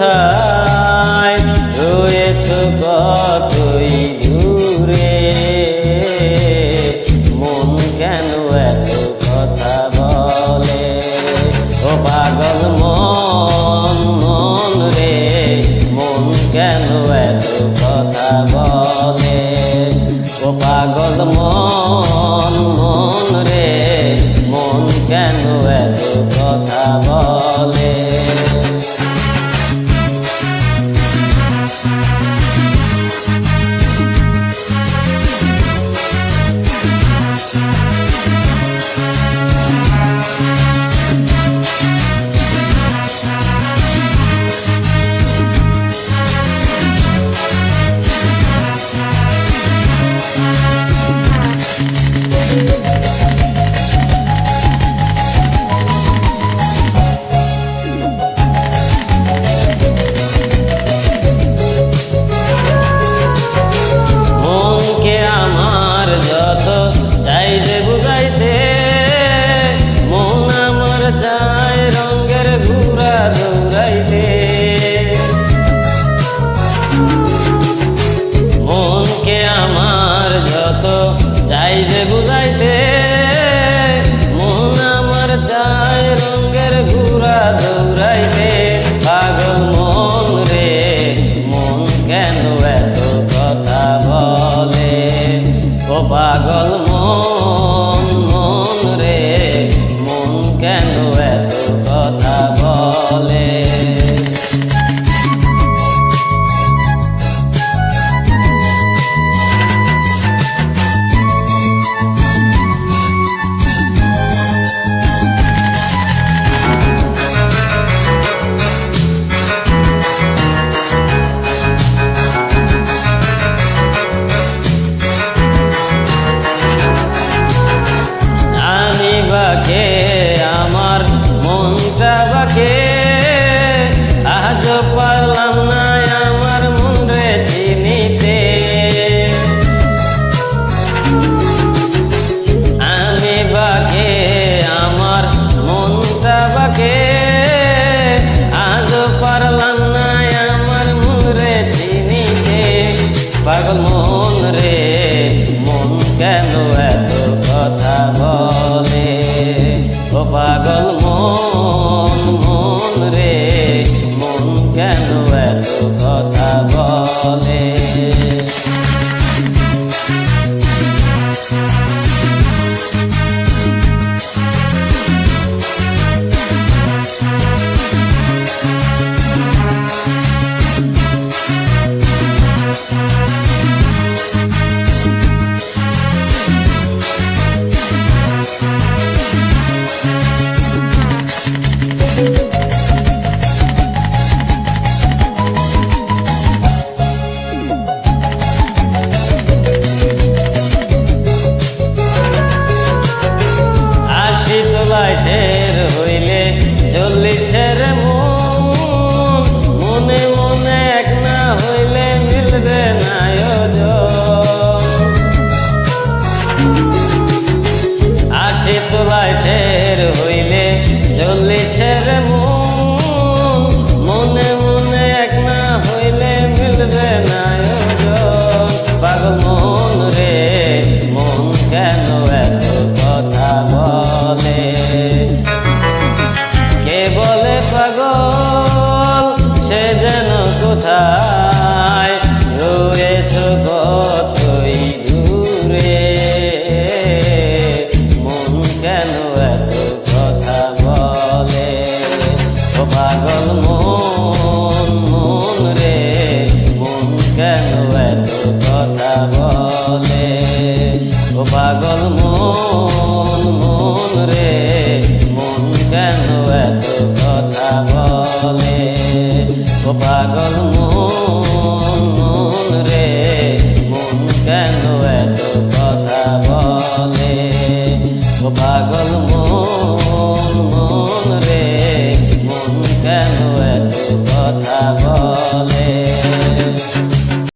কোথায় রয়েছ কতই দূরে মন কেন এত কথা বলে ও পাগল মন মন রে মন কেন এত কথা বলে ও পাগল মন মন রে মন কেন এত কথা বলে পাগল মন মন রে মন কেন এত কথা বলে আমার মনটা বাকে আজ পারলাম না আমার মন রে চিনিতে আমি বাকে আমার মনটা বাকে আজ পারলাম না আমার মন রে চিনিতে পাগল মন রে মন কেন এত কথা বলে ও পাগল মন মন রে মন কেন এত কথা বলে হইলে চল্লিশের মনে মনে এক না হইলে মিলবে না আশি তোলায় শের হইলে চল্লিশের মনে মনে এক না হইলে মিলবে না পাগল মন রে মন কেন এত কথা বলে কে বলে পাগল সে যেন কোথায় রয়েছ কতই দূরে মন কেন এত কথা বলে ও পাগল মন মন রে মন কেন এত কথা বলে ও পাগল মন মন রে মন কেন এত কথা বলে ও পাগল মন মন রে মন কেন এত কথা বলে ও পাগল